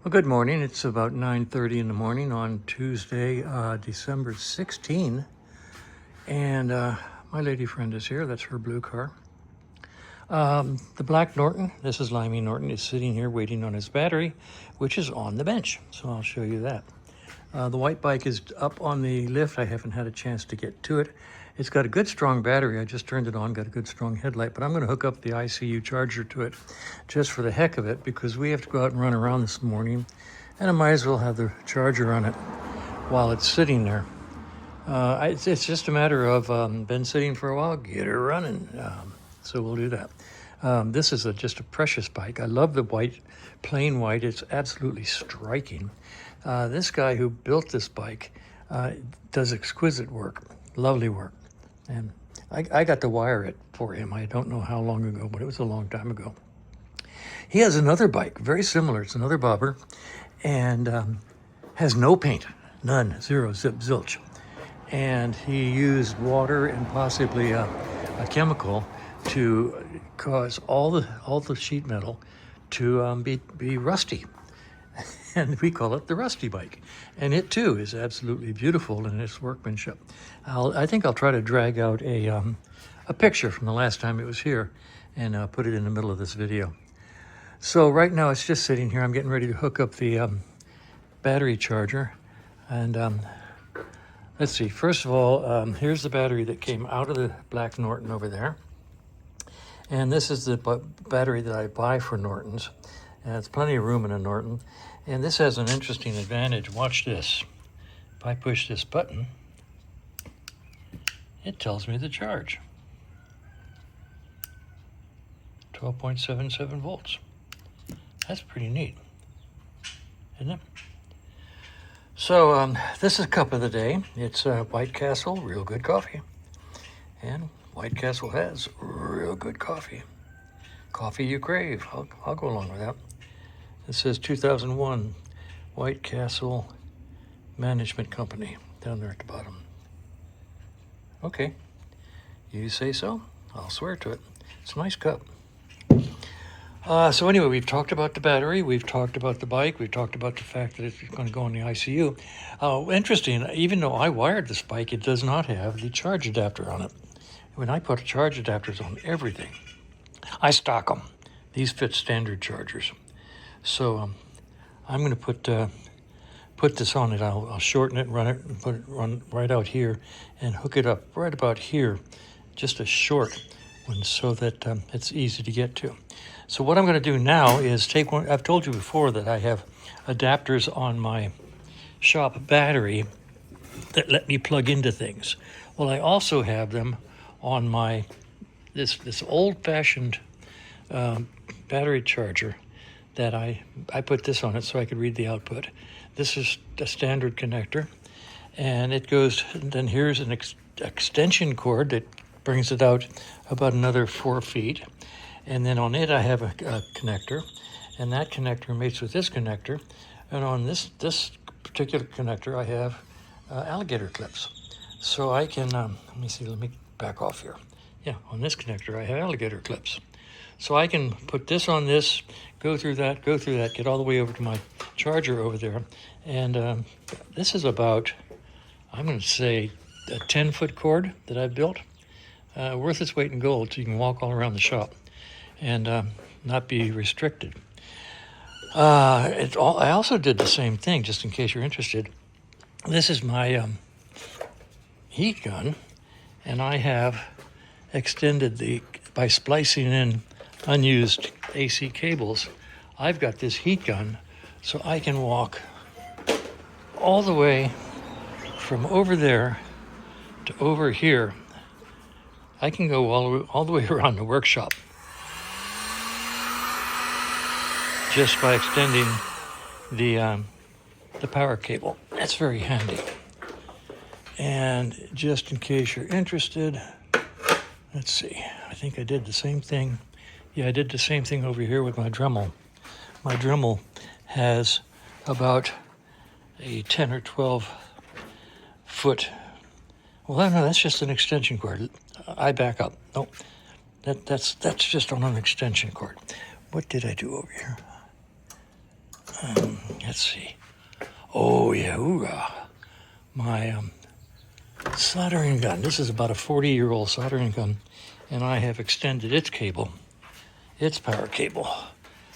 Well, good morning. It's about 9:30 in the morning on Tuesday, December 16. And my lady friend is here. That's her blue car. The black Norton, this is Limey Norton, is sitting here waiting on his battery, which is on the bench. So I'll show you that. The white bike is up on the lift. I haven't had a chance to get to it. It's got a good strong battery. I just turned it on, got a good strong headlight, but I'm going to hook up the ICU charger to it just for the heck of it because we have to go out and run around this morning, and I might as well have the charger on it while it's sitting there. It's just a matter of been sitting for a while, get her running. So we'll do that. This is just a precious bike. I love the white, plain white. It's absolutely striking. This guy who built this bike does exquisite work, lovely work. And I got to wire it for him. I don't know how long ago, but it was a long time ago. He has another bike, very similar. It's another bobber, and has no paint, none, zero, zip, zilch. And he used water and possibly a chemical to cause all the sheet metal to be rusty. And we call it the Rusty Bike. And it too is absolutely beautiful in its workmanship. I think I'll try to drag out a picture from the last time it was here and put it in the middle of this video. So right now it's just sitting here. I'm getting ready to hook up the battery charger. And let's see, first of all, here's the battery that came out of the black Norton over there. And this is the battery that I buy for Nortons. It's plenty of room in a Norton. And this has an interesting advantage. Watch this. If I push this button, it tells me the charge. 12.77 volts. That's pretty neat, isn't it? So this is cup of the day. It's White Castle, real good coffee. And White Castle has real good coffee. Coffee you crave. I'll go along with that. It says 2001 White Castle Management Company down there at the bottom. Okay, you say so, I'll swear to it. It's a nice cup. So anyway, we've talked about the battery, we've talked about the bike, we've talked about the fact that it's going to go in the ICU. Interesting, even though I wired this bike, it does not have the charge adapter on it. When I put charge adapters on everything, I stock them. These fit standard chargers. So I'm going to put this on it. I'll shorten it, run it, and run right out here, and hook it up right about here, just a short one, so that it's easy to get to. So what I'm going to do now is take one. I've told you before that I have adapters on my shop battery that let me plug into things. Well, I also have them on my this old-fashioned battery charger that I put this on it so I could read the output. This is a standard connector, and it goes, then here's an extension cord that brings it out about another 4 feet. And then on it I have a connector, and that connector mates with this connector. And on this particular connector I have alligator clips. So I can, let me back off here. Yeah, on this connector I have alligator clips. So I can put this on this, go through that, get all the way over to my charger over there. And this is about, I'm going to say, a 10-foot cord that I've built. Worth its weight in gold, so you can walk all around the shop and not be restricted. I also did the same thing, just in case you're interested. This is my heat gun, and I have extended by splicing in unused AC cables. I've got this heat gun, so I can walk all the way from over there to over here. I can go all the way around the workshop just by extending the power cable. That's very handy. And just in case you're interested, let's see, I think I did the same thing. Yeah, I did the same thing over here with my Dremel. My Dremel has about a 10 or 12 foot. Well, no, that's just an extension cord. I back up. No, that's just on an extension cord. What did I do over here? let's see. Oh yeah, hoorah. My soldering gun. This is about a 40-year-old soldering gun, and I have extended its cable, its power cable,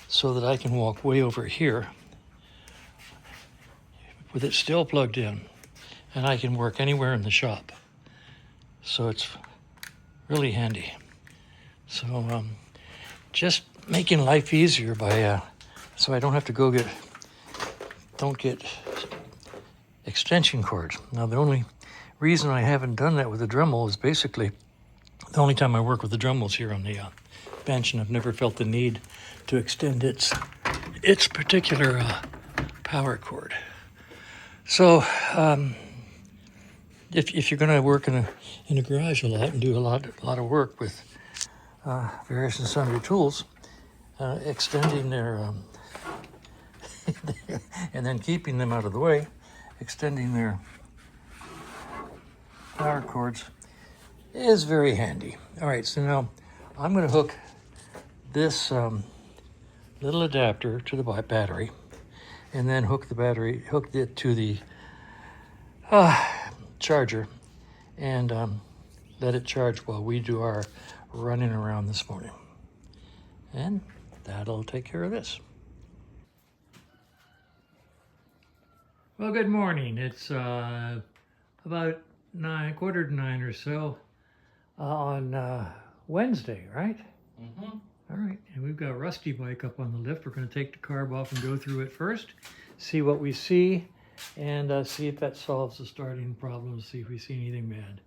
so that I can walk way over here with it still plugged in, and I can work anywhere in the shop. So it's really handy. So just making life easier by so I don't have to don't get extension cords. Now the only reason I haven't done that with the Dremel is basically the only time I work with the Dremel is here on the bench, and I've never felt the need to extend its particular power cord. So if you're going to work in a garage a lot and do a lot of work with various and sundry tools, extending their and then keeping them out of the way, extending their power cords is very handy. All right, so now I'm going to hook this little adapter to the battery, and then hook it to the charger, and let it charge while we do our running around this morning. And that'll take care of this. Well, good morning. It's about 8:45 or so on Wednesday, right? Mm-hmm. All right, and we've got Rusty bike up on the lift. We're going to take the carb off and go through it first, see what we see, and see if that solves the starting problem, see if we see anything bad.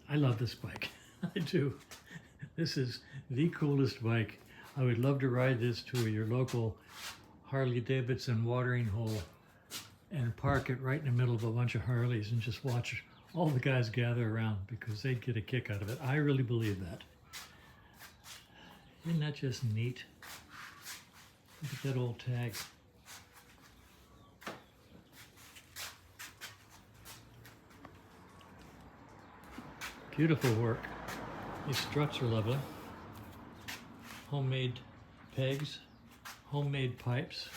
I love this bike. I do. This is the coolest bike. I would love to ride this to your local Harley Davidson watering hole and park it right in the middle of a bunch of Harleys and just watch all the guys gather around, because they'd get a kick out of it. I really believe that. Isn't that just neat? Look at that old tag. Beautiful work. These struts are lovely. Homemade pegs, homemade pipes.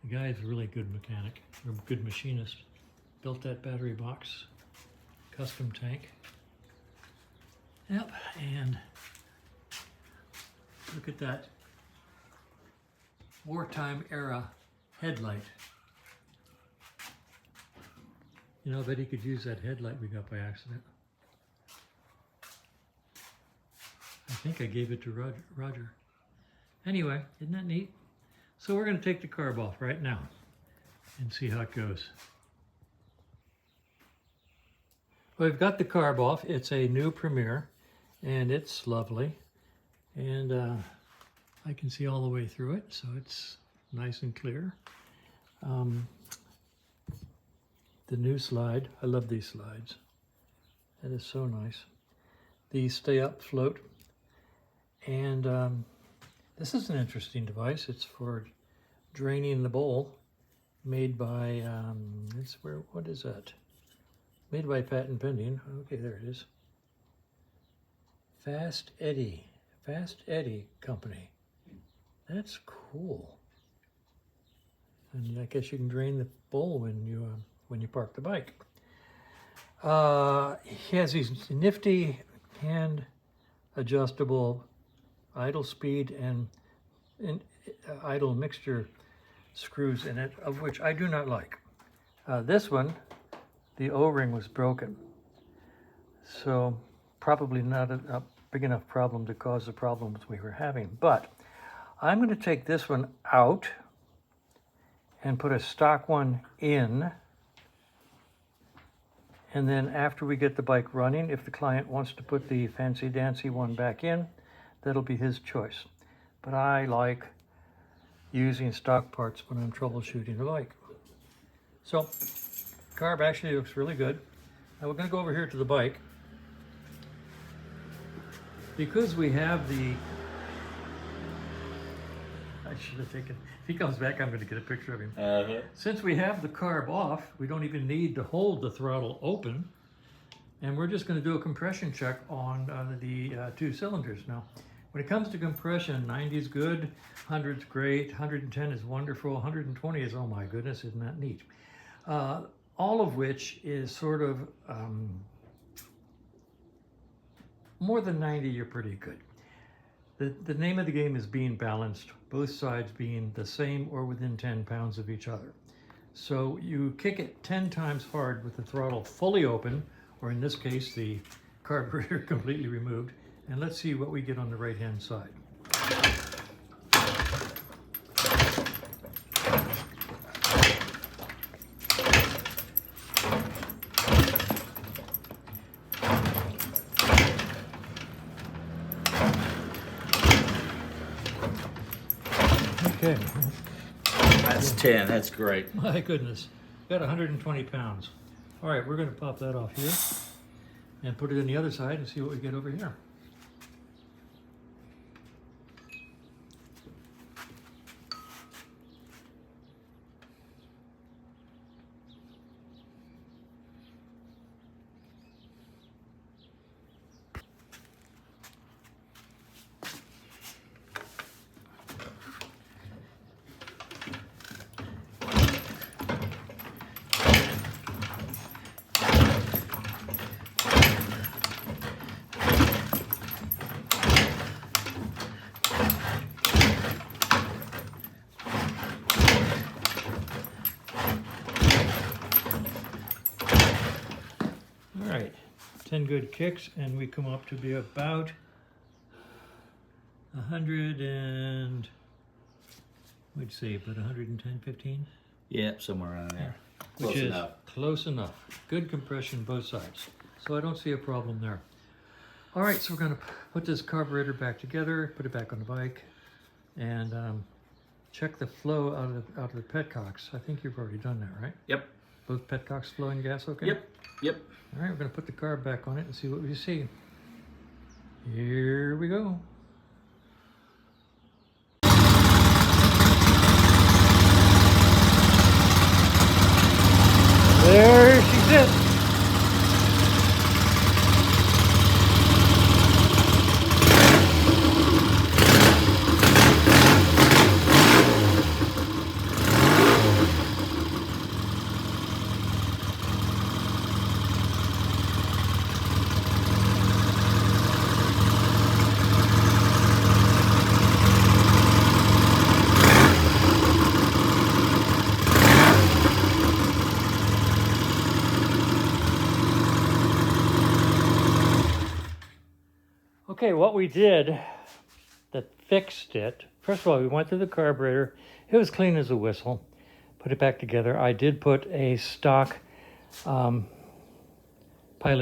The guy is a really good mechanic, or good machinist. Built that battery box, custom tank. Yep, and look at that wartime era headlight. You know, I bet he could use that headlight we got by accident. I think I gave it to Roger. Anyway, isn't that neat? So we're going to take the carb off right now and see how it goes. Well, we've got the carb off. It's a new Premier, and it's lovely. And I can see all the way through it, so it's nice and clear. The new slide, I love these slides. That is so nice. These stay up, float. And this is an interesting device. It's for draining the bowl, made by, what is that? Made by Patent Pending. Okay, there it is. Fast Eddy Company. That's cool. And I guess you can drain the bowl when you park the bike. He has these nifty hand adjustable idle speed and idle mixture screws in it, of which I do not like. This one, the O-ring was broken, so probably not a big enough problem to cause the problems we were having. But I'm going to take this one out and put a stock one in, and then after we get the bike running, if the client wants to put the fancy dancy one back in, that'll be his choice. But I like using stock parts when I'm troubleshooting the bike. So, carb actually looks really good. Now we're going to go over here to the bike. Because we have the, I should have taken, if he comes back, I'm going to get a picture of him. Since we have the carb off, we don't even need to hold the throttle open. And we're just going to do a compression check on the 2 cylinders. Now, When it comes to compression, 90 is good, 100 is great, 110 is wonderful, 120 is, oh my goodness, isn't that neat? All of which is sort of, more than 90, you're pretty good. The name of the game is being balanced, both sides being the same or within 10 pounds of each other. So you kick it 10 times hard with the throttle fully open, or in this case, the carburetor completely removed, and let's see what we get on the right-hand side. Okay. That's 10, that's great. My goodness, got 120 pounds. All right, we're gonna pop that off here and put it in the other side and see what we get over here. All right, 10 good kicks, and we come up to be about 100 and, we'd say about 110, 15? Yep, somewhere around there. Which is close enough. Good compression both sides. So I don't see a problem there. All right, so we're gonna put this carburetor back together, put it back on the bike, and check the flow out of the petcocks. I think you've already done that, right? Yep. Both petcocks flowing gas okay? Yep. All right, we're gonna put the carb back on it and see what we see. Here we go. There she sits. Okay, what we did that fixed it, first of all, we went through the carburetor. It was clean as a whistle. Put it back together. I did put a stock pilot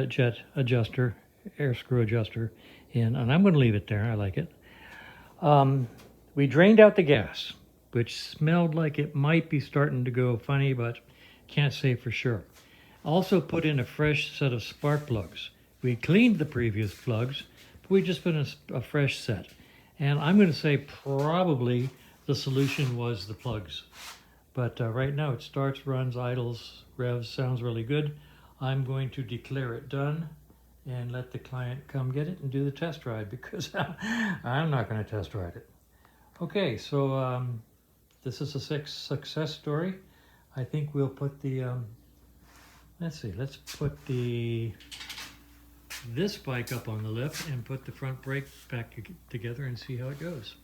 jet adjuster, air screw adjuster in, and I'm going to leave it there. I like it. We drained out the gas, which smelled like it might be starting to go funny, but can't say for sure. Also put in a fresh set of spark plugs. We cleaned the previous plugs, but we just put in a fresh set. And I'm going to say probably the solution was the plugs. But right now it starts, runs, idles, revs, sounds really good. I'm going to declare it done and let the client come get it and do the test ride, because I'm not going to test ride it. Okay, so this is a success story. I think we'll put the, let's put this bike up on the lift and put the front brake back together and see how it goes.